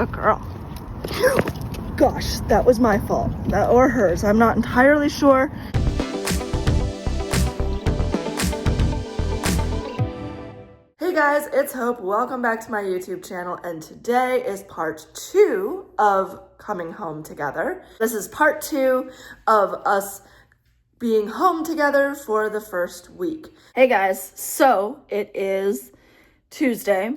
Good girl. Gosh, that was my fault. Or hers. I'm not entirely sure. Hey guys, it's Hope. Welcome back to my YouTube channel, and today is part 2 of coming home together. This is part 2 of us being home together for the first week. Hey guys, so it is Tuesday,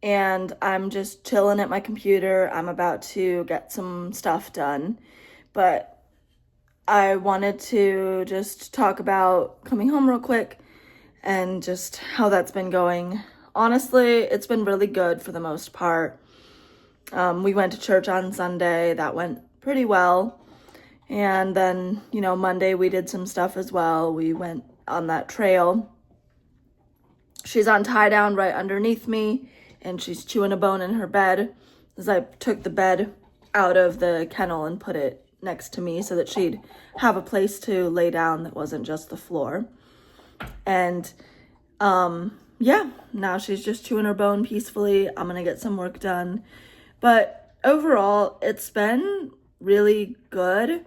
and I'm just chilling at my computer. I'm about to get some stuff done, but I wanted to just talk about coming home real quick and just how that's been going. Honestly, it's been really good for the most part. We went to church on Sunday. That went pretty well. And then, Monday we did some stuff as well. We went on that trail. She's on tie down right underneath me, and she's chewing a bone in her bed, as I took the bed out of the kennel and put it next to me so that she'd have a place to lay down that wasn't just the floor. And now she's just chewing her bone peacefully. I'm gonna get some work done, but overall it's been really good.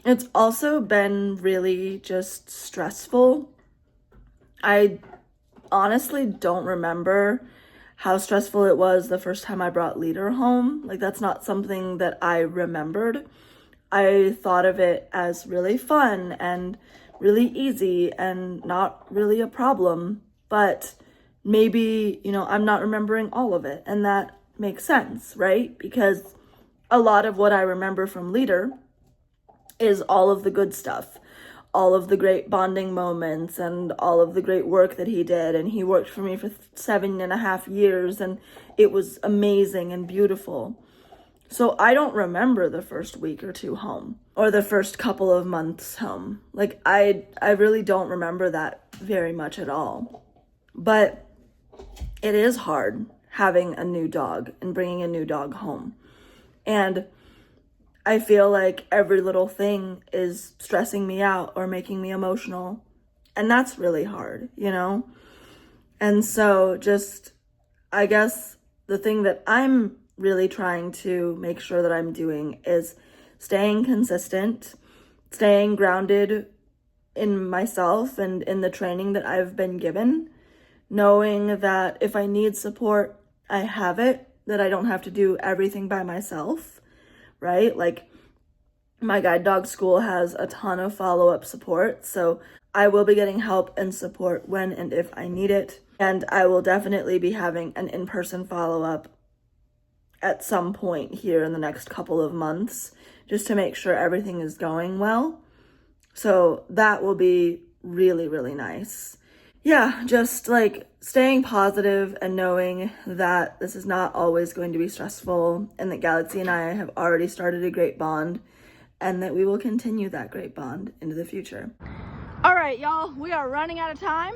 It's also been really just stressful. I honestly don't remember how stressful it was the first time I brought Leader home. Like, that's not something that I remembered. I thought of it as really fun and really easy and not really a problem, but maybe, I'm not remembering all of it, and that makes sense, right? Because a lot of what I remember from Leader is all of the good stuff, all of the great bonding moments and all of the great work that he did. And he worked for me for 7.5 years, and it was amazing and beautiful. So I don't remember the first week or two home, or the first couple of months home. Like, I really don't remember that very much at all. But it is hard having a new dog and bringing a new dog home. And I feel like every little thing is stressing me out or making me emotional. And that's really hard, And so I guess the thing that I'm really trying to make sure that I'm doing is staying consistent, staying grounded in myself and in the training that I've been given, knowing that if I need support, I have it, that I don't have to do everything by myself, right? Like, my guide dog school has a ton of follow-up support, so I will be getting help and support when and if I need it. And I will definitely be having an in-person follow-up at some point here in the next couple of months, just to make sure everything is going well. So that will be really, really nice. Yeah, just like staying positive and knowing that this is not always going to be stressful, and that Galaxy and I have already started a great bond, and that we will continue that great bond into the future. All right, y'all, we are running out of time.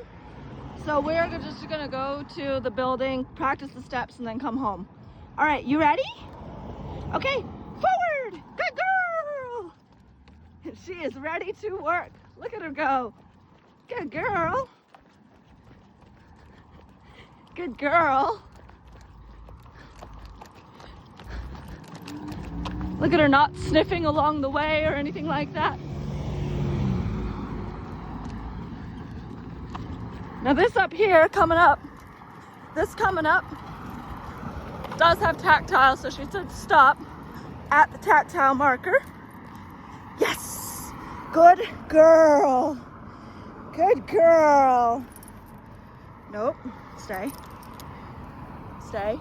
So we're just gonna go to the building, practice the steps, and then come home. All right, you ready? Okay, forward, good girl. She is ready to work. Look at her go. Good girl. Good girl. Look at her not sniffing along the way or anything like that. Now this up here coming up does have tactile, so she said stop at the tactile marker. Yes, good girl. Good girl. Nope, stay. Stay.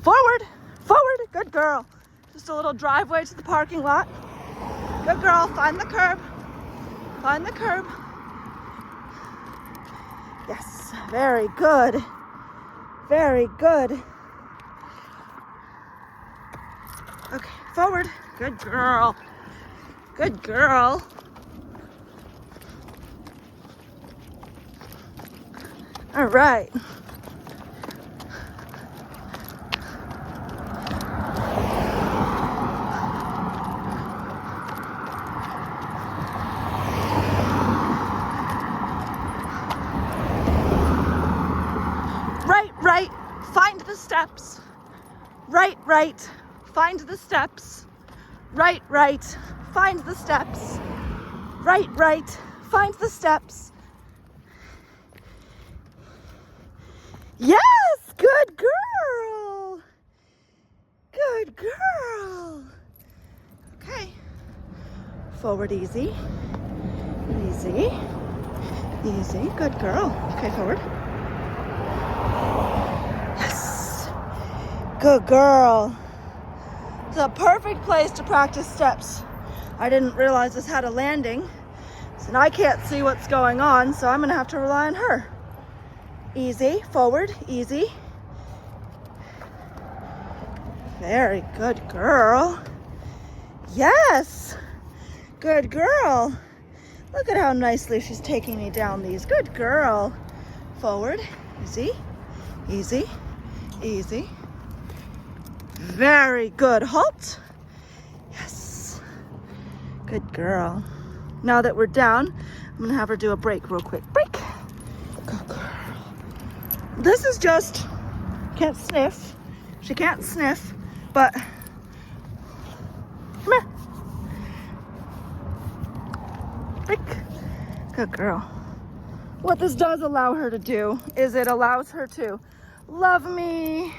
Forward, forward, good girl. Just a little driveway to the parking lot. Good girl, find the curb. Find the curb. Yes, very good. Very good. Okay, forward. Good girl. Good girl. All right. Right, right, find the steps. Right, right, find the steps. Right, right, find the steps. Right, right, find the steps. Yes, good girl. Good girl. Okay. Forward, easy. Easy. Easy. Good girl. Okay, forward. Yes. Good girl. It's a perfect place to practice steps. I didn't realize this had a landing, and I can't see what's going on, so I'm gonna have to rely on her. Easy. Forward. Easy. Very good girl. Yes. Good girl. Look at how nicely she's taking me down these. Good girl. Forward. Easy. Easy. Easy. Very good. Halt. Yes. Good girl. Now that we're down, I'm going to have her do a break real quick. Break. Good girl. This is just, can't sniff. She can't sniff, but come here. Break. Good girl. What this does allow her to do is it allows her to love me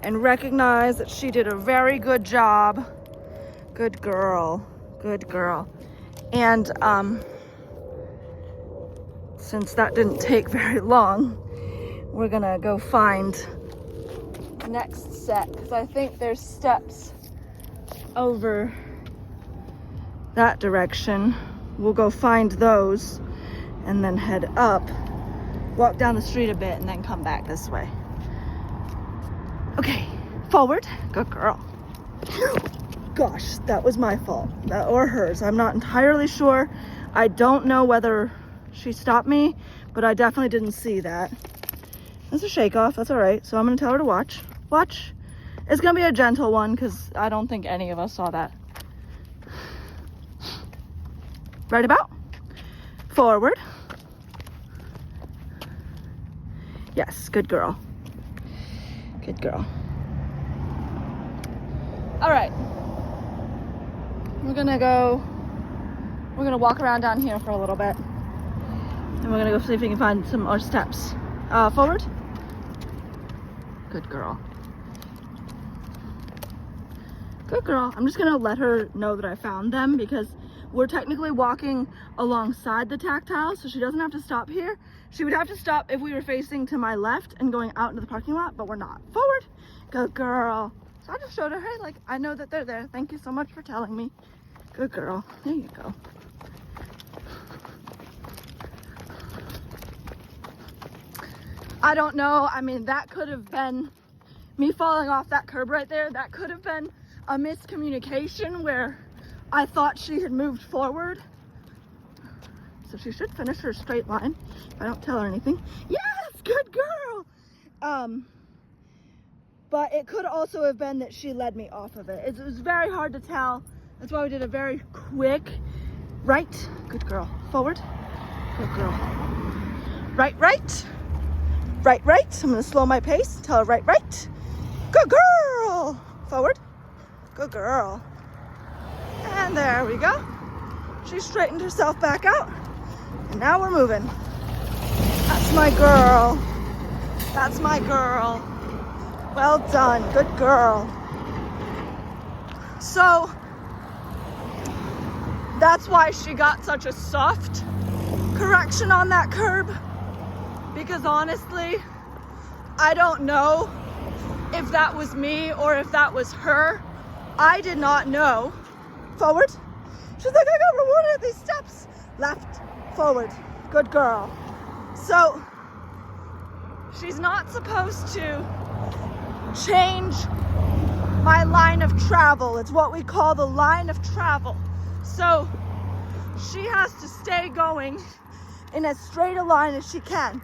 and recognize that she did a very good job. Good girl. Good girl. And since that didn't take very long, we're gonna go find the next set, because I think there's steps over that direction. We'll go find those and then head up, walk down the street a bit, and then come back this way. Okay, forward. Good girl. Gosh, that was my fault, or hers. I'm not entirely sure. I don't know whether she stopped me, but I definitely didn't see that. That's a shake off. That's all right. So I'm gonna tell her to watch. Watch. It's gonna be a gentle one because I don't think any of us saw that. Right about. Forward. Yes, good girl. Good girl. All right. We're gonna walk around down here for a little bit. And we're gonna go see if we can find some more steps. Forward. Good girl. Good girl. I'm just gonna let her know that I found them because we're technically walking alongside the tactile, so she doesn't have to stop here. She would have to stop if we were facing to my left and going out into the parking lot, but we're not. Forward. Good girl. So I just showed her, hey, like, I know that they're there. Thank you so much for telling me. Good girl. There you go. I don't know. I mean, that could have been me falling off that curb right there. That could have been a miscommunication where I thought she had moved forward. So she should finish her straight line if I don't tell her anything. Yes, good girl. But it could also have been that she led me off of it. It was very hard to tell. That's why we did a very quick right. Good girl. Forward. Good girl. Right, right. Right, right. I'm gonna slow my pace. Tell her right, right. Good girl. Forward. Good girl. And there we go. She straightened herself back out. And now we're moving. That's my girl. That's my girl. Well done. Good girl. So that's why she got such a soft correction on that curb. Because honestly, I don't know if that was me or if that was her. I did not know. Forward. She's like, I got rewarded at these steps. Left, forward. Good girl. So she's not supposed to change my line of travel. It's what we call the line of travel. So she has to stay going in as straight a line as she can.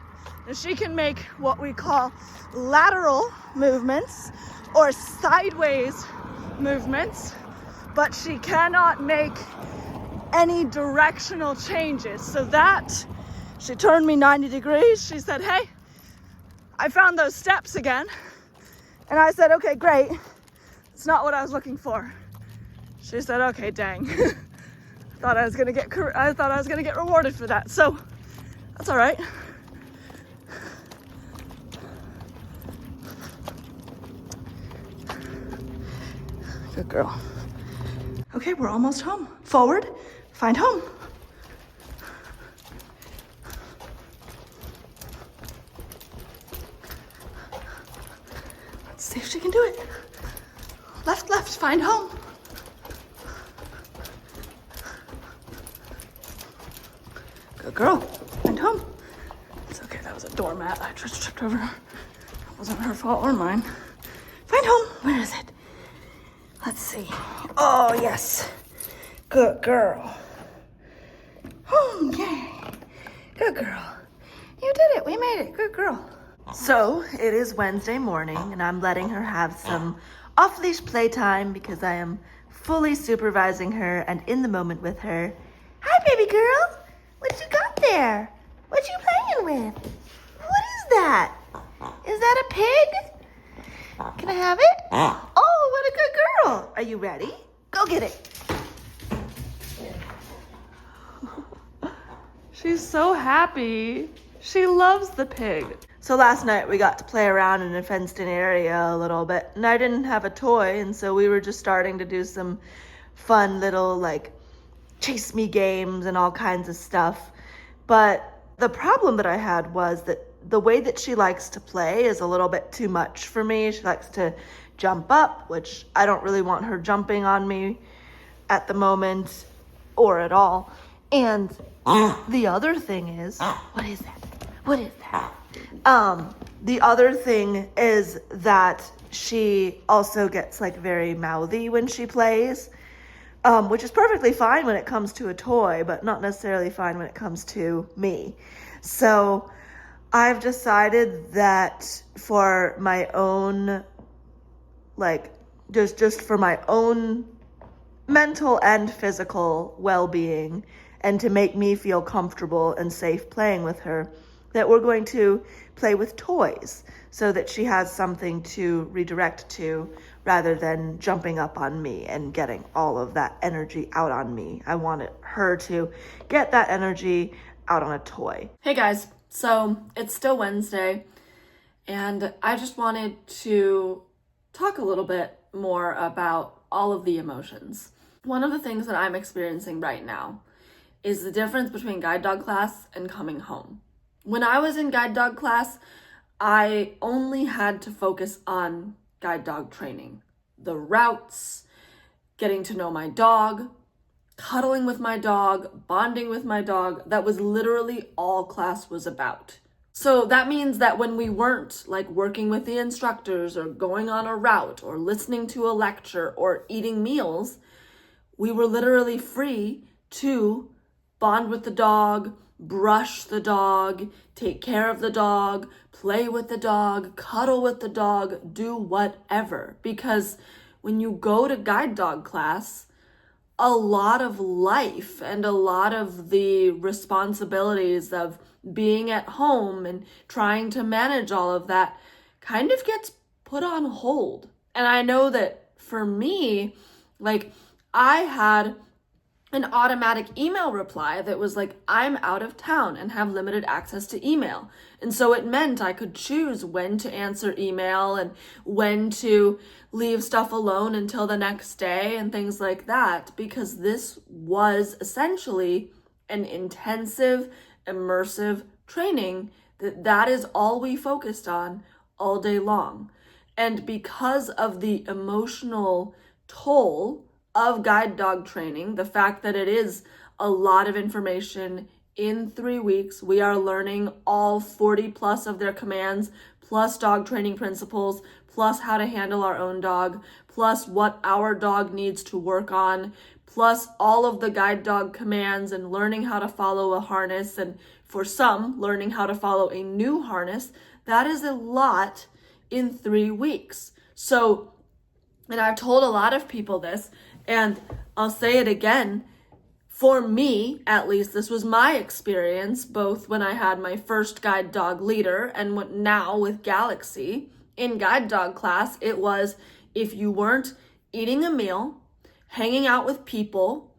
And she can make what we call lateral movements or sideways movements, but she cannot make any directional changes. So that, she turned me 90 degrees. She said, hey, I found those steps again. And I said, okay, great. It's not what I was looking for. She said, okay, dang. I thought I was gonna get rewarded for that. So that's all right. Good girl. Okay, we're almost home. Forward, find home. Let's see if she can do it. Left, left, find home. Good girl, find home. It's okay, that was a doormat I just tripped over. That wasn't her fault or mine. Find home, where is it? Let's see. Oh, yes. Good girl. Home, yay. Good girl. You did it, we made it, good girl. So, it is Wednesday morning, and I'm letting her have some off-leash playtime because I am fully supervising her and in the moment with her. Hi, baby girl. What you got there? What you playing with? What is that? Is that a pig? Can I have it? Oh, what a good girl. Are you ready? Go get it. She's so happy. She loves the pig. So last night we got to play around in a fenced-in area a little bit, and I didn't have a toy, and so we were just starting to do some fun little, like, chase me games and all kinds of stuff. But the problem that I had was that the way that she likes to play is a little bit too much for me. She likes to jump up, which I don't really want her jumping on me at the moment or at all. And the other thing is, what is that? What is that? The other thing is that she also gets like very mouthy when she plays, which is perfectly fine when it comes to a toy, but not necessarily fine when it comes to me. So I've decided that for my own, like, just for my own mental and physical well-being, and to make me feel comfortable and safe playing with her, that we're going to play with toys so that she has something to redirect to rather than jumping up on me and getting all of that energy out on me. I wanted her to get that energy out on a toy. Hey guys, so it's still Wednesday, and I just wanted to talk a little bit more about all of the emotions. One of the things that I'm experiencing right now is the difference between guide dog class and coming home. When I was in guide dog class, I only had to focus on guide dog training, the routes, getting to know my dog, cuddling with my dog, bonding with my dog. That was literally all class was about. So that means that when we weren't like working with the instructors or going on a route or listening to a lecture or eating meals, we were literally free to bond with the dog, brush the dog, take care of the dog, play with the dog, cuddle with the dog, do whatever. Because when you go to guide dog class, a lot of life and a lot of the responsibilities of being at home and trying to manage all of that kind of gets put on hold. And I know that for me, like, I had an automatic email reply that was like, I'm out of town and have limited access to email. And so it meant I could choose when to answer email and when to leave stuff alone until the next day and things like that, because this was essentially an intensive, immersive training that is all we focused on all day long. And because of the emotional toll of guide dog training, the fact that it is a lot of information in 3 weeks, we are learning all 40 plus of their commands, plus dog training principles, plus how to handle our own dog, plus what our dog needs to work on, plus all of the guide dog commands and learning how to follow a harness, and for some, learning how to follow a new harness. That is a lot in 3 weeks. So, and I've told a lot of people this, and I'll say it again, for me, at least, this was my experience, both when I had my first guide dog leader and now with Galaxy. In guide dog class, it was if you weren't eating a meal, hanging out with people,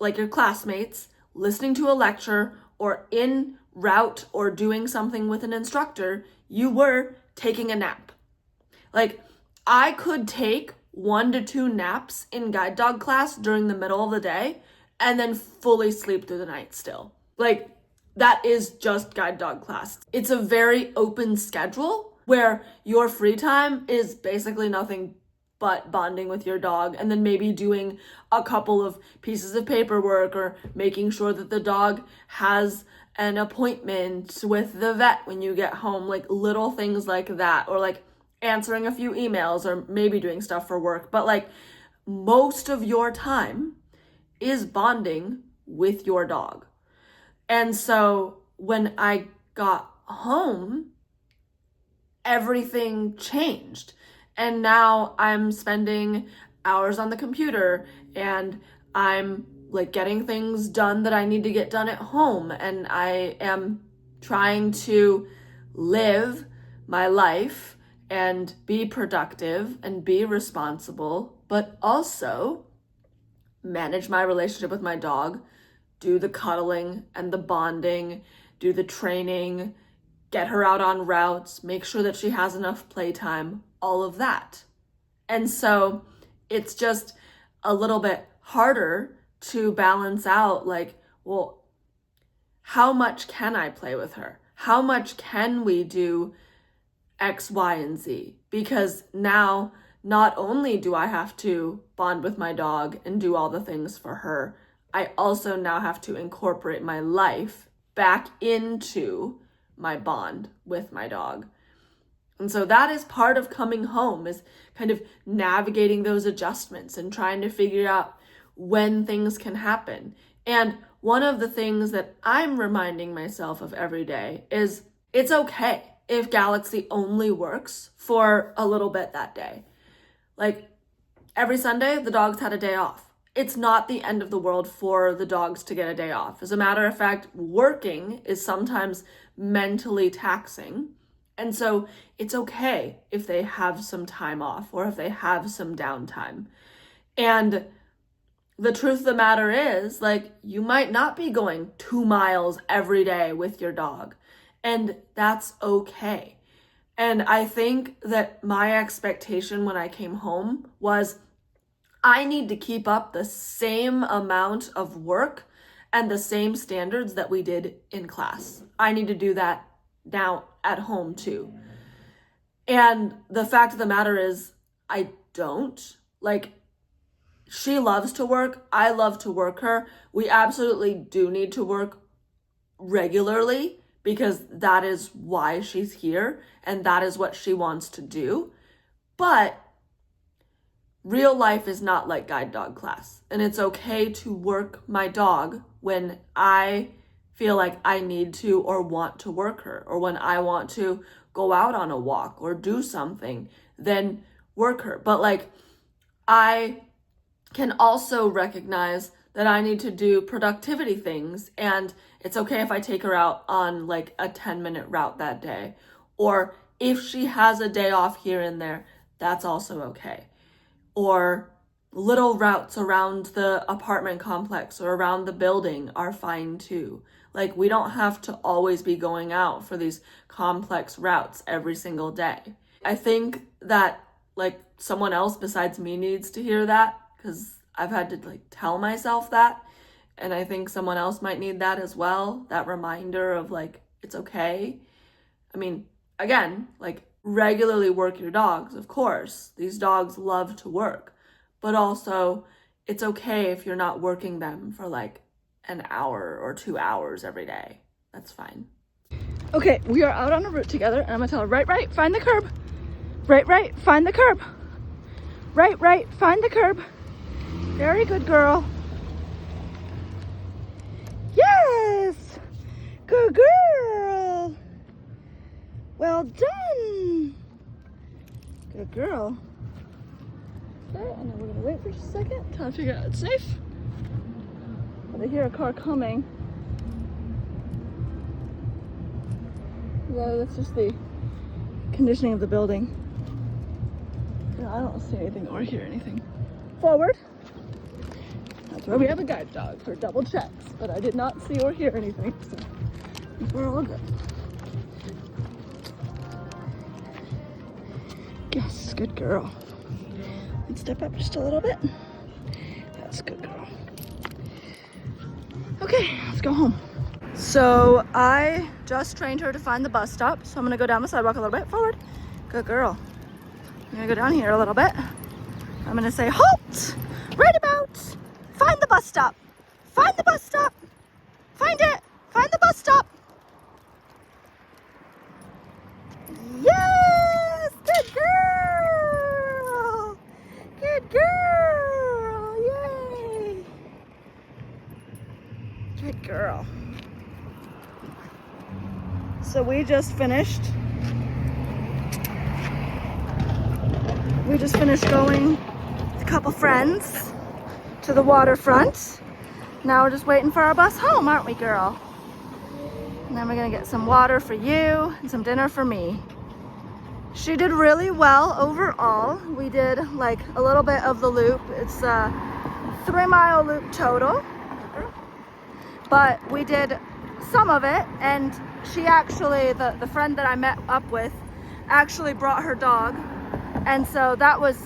like your classmates, listening to a lecture, or in route or doing something with an instructor, you were taking a nap. Like, I could take 1 to 2 naps in guide dog class during the middle of the day and then fully sleep through the night still. Like, that is just guide dog class. It's a very open schedule where your free time is basically nothing but bonding with your dog and then maybe doing a couple of pieces of paperwork or making sure that the dog has an appointment with the vet when you get home, like little things like that, or like answering a few emails or maybe doing stuff for work. But like most of your time is bonding with your dog. And so when I got home, everything changed. And now I'm spending hours on the computer and I'm like getting things done that I need to get done at home. And I am trying to live my life and be productive and be responsible, but also manage my relationship with my dog, do the cuddling and the bonding, do the training, get her out on routes, make sure that she has enough playtime, all of that. And so it's just a little bit harder to balance out, like, well, how much can I play with her? How much can we do X, Y, and Z? Because now not only do I have to bond with my dog and do all the things for her, I also now have to incorporate my life back into my bond with my dog. And so that is part of coming home, is kind of navigating those adjustments and trying to figure out when things can happen. And one of the things that I'm reminding myself of every day is it's okay if Galaxy only works for a little bit that day. Like every Sunday, the dogs had a day off. It's not the end of the world for the dogs to get a day off. As a matter of fact, working is sometimes mentally taxing. And so it's okay if they have some time off or if they have some downtime. And the truth of the matter is, like, you might not be going 2 miles every day with your dog, and that's okay. And I think that my expectation when I came home was I need to keep up the same amount of work and the same standards that we did in class. I need to do that now at home too. And the fact of the matter is, I don't. Like, she loves to work. I love to work her. We absolutely do need to work regularly because that is why she's here and that is what she wants to do. But real life is not like guide dog class. And it's okay to work my dog when I feel like I need to or want to work her, or when I want to go out on a walk or do something, then work her. But like, I can also recognize that I need to do productivity things, and it's okay if I take her out on like a 10-minute route that day, or if she has a day off here and there, that's also okay. Or little routes around the apartment complex or around the building are fine too. Like, we don't have to always be going out for these complex routes every single day. I think that like someone else besides me needs to hear that, because I've had to like tell myself that. And I think someone else might need that as well. That reminder of like, it's okay. I mean, again, like, regularly work your dogs, of course. These dogs love to work. But also, it's okay if you're not working them for like an hour or 2 hours every day. That's fine. Okay, we are out on a route together, and I'm gonna tell her, right, find the curb. Right, find the curb. Right, find the curb. Very good girl. Yes! Good girl! Well done! Good girl. Okay, and then we're gonna wait for just a second till I figure out it's safe. I hear a car coming. Yeah, that's just the conditioning of the building. No, I don't see anything or hear anything. Forward. That's why we have a guide dog, for double checks. But I did not see or hear anything, so we're all good. Yes, good girl. Let's step up just a little bit. That's good girl. Okay, let's go home. So I just trained her to find the bus stop. So I'm gonna go down the sidewalk a little bit. Forward. Good girl. I'm gonna go down here a little bit. I'm gonna say, halt! Right about! Find the bus stop! Find the bus stop! Find it! Find the bus stop! Yes! Good girl! Good girl! Yay! Good girl. So we just finished going with a couple friends to the waterfront. Now we're just waiting for our bus home, aren't we, girl? And then we're gonna get some water for you and some dinner for me. She did really well overall. We did like a little bit of the loop. It's a 3-mile loop total, but we did some of it, and she actually, the friend that I met up with, actually brought her dog, and so that was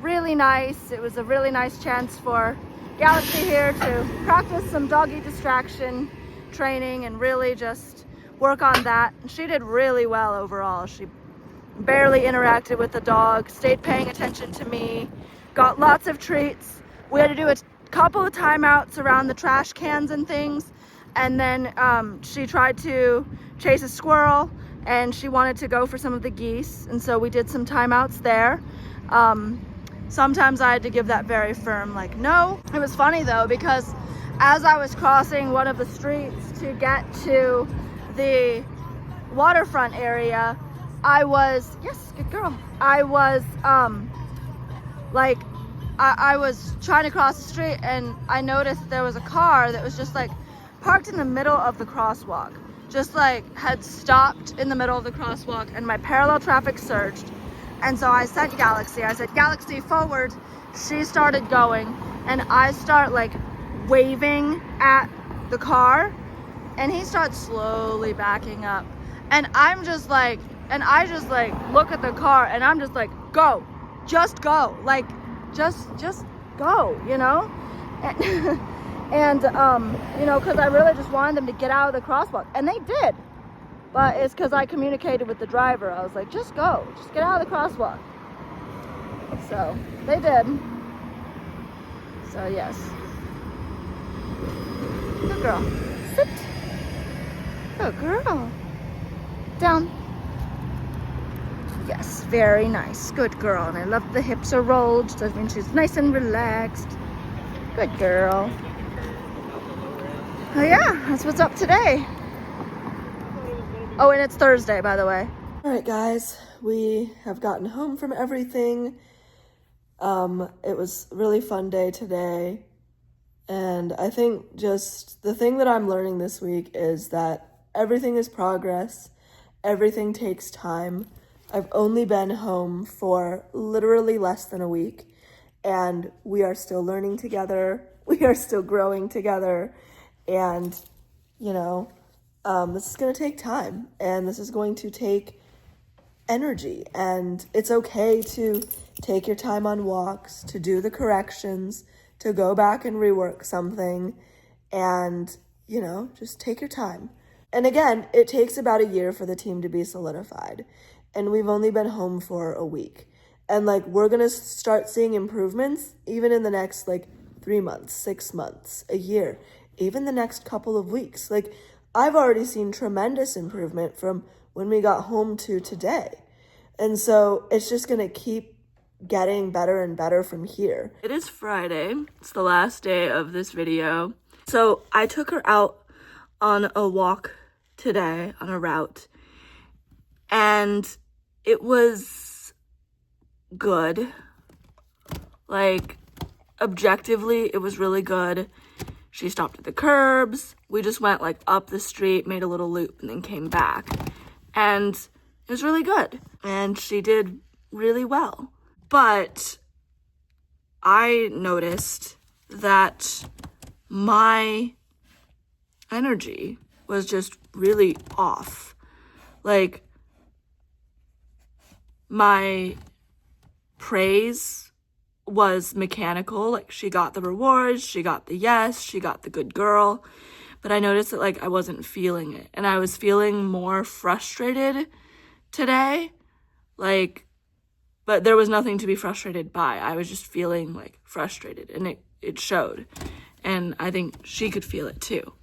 really nice. It was a really nice chance for Galaxy here to practice some doggy distraction training and really just work on that. She did really well overall. She barely interacted with the dog, stayed paying attention to me, got lots of treats. We had to do a couple of timeouts around the trash cans and things, and then she tried to chase a squirrel, and she wanted to go for some of the geese, and so we did some timeouts there. Sometimes I had to give that very firm, like, no. It was funny though, because as I was crossing one of the streets to get to the waterfront area, I was, yes, good girl. I was, I was trying to cross the street, and I noticed there was a car that was just like parked in the middle of the crosswalk. Just like had stopped in the middle of the crosswalk, and my parallel traffic surged. And so I sent Galaxy, I said, Galaxy, forward. She started going, and I start like waving at the car, and he starts slowly backing up. And I'm just like, and I just like look at the car, and I'm just like, go, just go, like, just go, you know? And you know, because I really just wanted them to get out of the crosswalk, and they did. But it's because I communicated with the driver. I was like, just go, just get out of the crosswalk. So they did. So yes. Good girl. Sit. Good girl. Down. Yes, very nice. Good girl. And I love the hips are rolled. That means she's nice and relaxed. Good girl. Oh yeah, that's what's up today. Oh, and it's Thursday, by the way. All right, guys, we have gotten home from everything. It was a really fun day today. And I think just the thing that I'm learning this week is that everything is progress. Everything takes time. I've only been home for literally less than a week, and we are still learning together. We are still growing together. And, you know, this is going to take time, and this is going to take energy, and it's okay to take your time on walks, to do the corrections, to go back and rework something, and, you know, just take your time. And again, it takes about a year for the team to be solidified, and we've only been home for a week. And, like, we're going to start seeing improvements even in the next, like, 3 months, 6 months, a year, even the next couple of weeks. Like, I've already seen tremendous improvement from when we got home to today. And so it's just going to keep getting better and better from here. It is Friday. It's the last day of this video. So I took her out on a walk today, on a route, and it was good. Like, objectively, it was really good. She stopped at the curbs. We just went like up the street, made a little loop, and then came back. And it was really good. And she did really well. But I noticed that my energy was just really off. Like, my praise was mechanical. Like, she got the rewards, she got the yes, she got the good girl. But I noticed that, like, I wasn't feeling it. And I was feeling more frustrated today. Like, but there was nothing to be frustrated by. I was just feeling, like, frustrated. And it showed. And I think she could feel it too.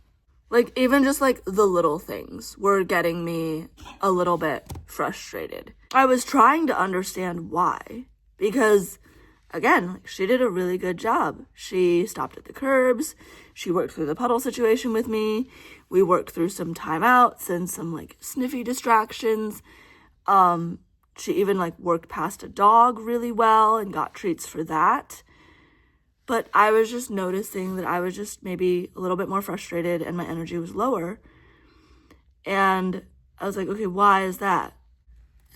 Like, even just, like, the little things were getting me a little bit frustrated. I was trying to understand why. Because, again, like, she did a really good job. She stopped at the curbs. She worked through the puddle situation with me. We worked through some timeouts and some, like, sniffy distractions. She even, like, worked past a dog really well and got treats for that. But I was just noticing that I was just maybe a little bit more frustrated and my energy was lower. And I was like, okay, why is that?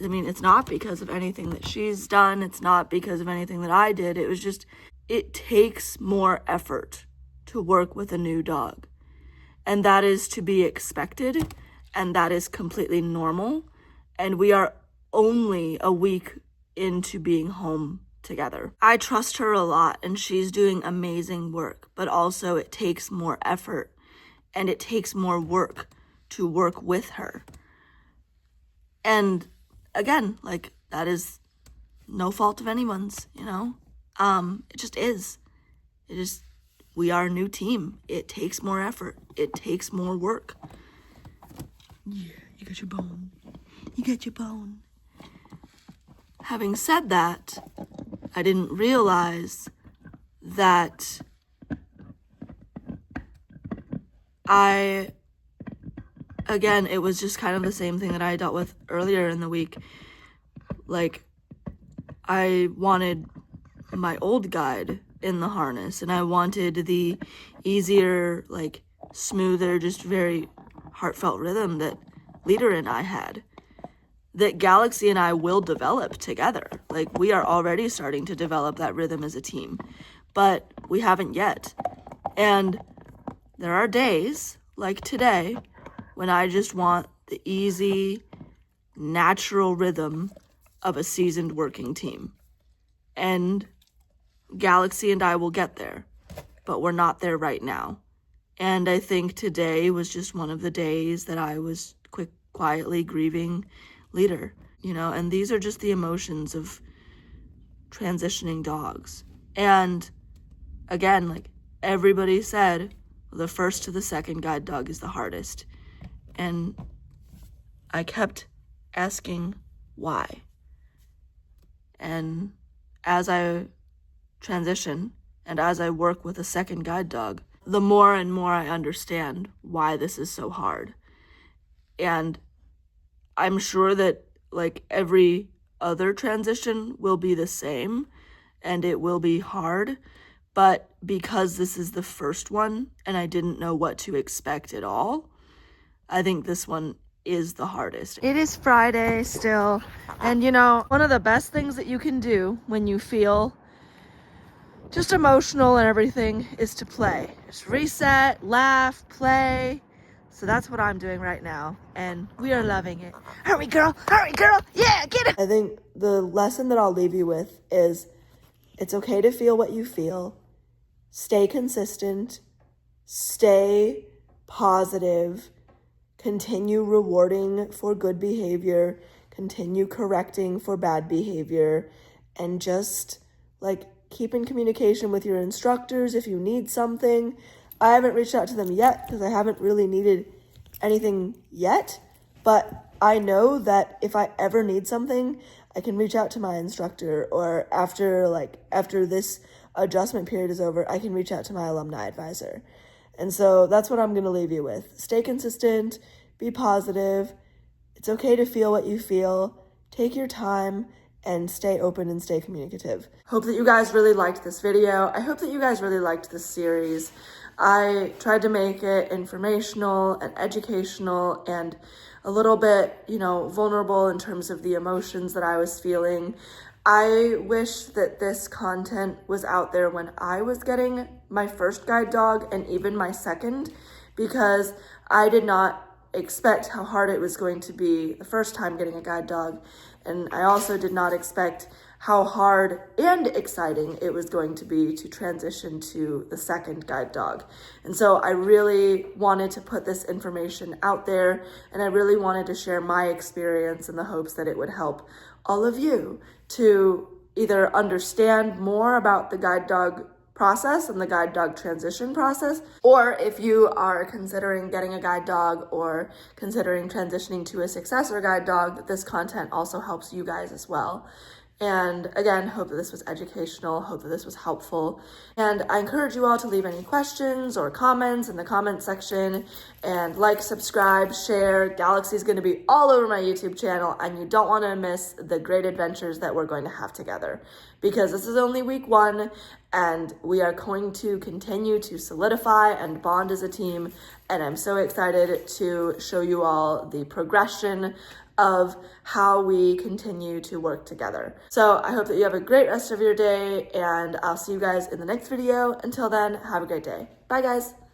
I mean, it's not because of anything that she's done. It's not because of anything that I did. It was just, it takes more effort to work with a new dog. And that is to be expected. And that is completely normal. And we are only a week into being home together. I trust her a lot and she's doing amazing work, but also it takes more effort and it takes more work to work with her. And again, like, that is no fault of anyone's, you know? It just is. We are a new team. It takes more effort. It takes more work. Yeah, you got your bone. You got your bone. Having said that, I didn't realize that again, it was just kind of the same thing that I dealt with earlier in the week. Like, I wanted my old guide in the harness, and I wanted the easier, like, smoother, just very heartfelt rhythm that Leader and I had. That Galaxy and I will develop together. Like, we are already starting to develop that rhythm as a team, but we haven't yet. And there are days, like today, when I just want the easy, natural rhythm of a seasoned working team. And Galaxy and I will get there, but we're not there right now. And I think today was just one of the days that I was quietly grieving Leader, you know, and these are just the emotions of transitioning dogs. And again, like, everybody said, the first to the second guide dog is the hardest. And I kept asking why. And as I transition and as I work with a second guide dog, the more and more I understand why this is so hard. And I'm sure that, like, every other transition will be the same and it will be hard, but because this is the first one and I didn't know what to expect at all, I think this one is the hardest. It is Friday still, and you know, one of the best things that you can do when you feel just emotional and everything is to play. Just reset, laugh, play. So that's what I'm doing right now, and we are loving it. Hurry, girl! Hurry, girl! Yeah, get it! I think the lesson that I'll leave you with is it's okay to feel what you feel. Stay consistent. Stay positive. Continue rewarding for good behavior. Continue correcting for bad behavior. And just, like, keep in communication with your instructors if you need something. I haven't reached out to them yet because I haven't really needed anything yet, but I know that if I ever need something, I can reach out to my instructor, or after this adjustment period is over, I can reach out to my alumni advisor. And so that's what I'm going to leave you with. Stay consistent, be positive. It's okay to feel what you feel. Take your time and stay open and stay communicative. Hope that you guys really liked this video. I hope that you guys really liked this series. I tried to make it informational and educational and a little bit, vulnerable in terms of the emotions that I was feeling. I wish that this content was out there when I was getting my first guide dog and even my second, because I did not expect how hard it was going to be the first time getting a guide dog. And I also did not expect how hard and exciting it was going to be to transition to the second guide dog. And so I really wanted to put this information out there, and I really wanted to share my experience in the hopes that it would help all of you to either understand more about the guide dog process and the guide dog transition process, or if you are considering getting a guide dog or considering transitioning to a successor guide dog, that this content also helps you guys as well. And again, hope that this was educational, hope that this was helpful. And I encourage you all to leave any questions or comments in the comment section, and like, subscribe, share. Galaxy is going to be all over my YouTube channel, and you don't want to miss the great adventures that we're going to have together, because this is only week 1 and we are going to continue to solidify and bond as a team. And I'm so excited to show you all the progression of how we continue to work together. So I hope that you have a great rest of your day, and I'll see you guys in the next video. Until then, have a great day. Bye guys.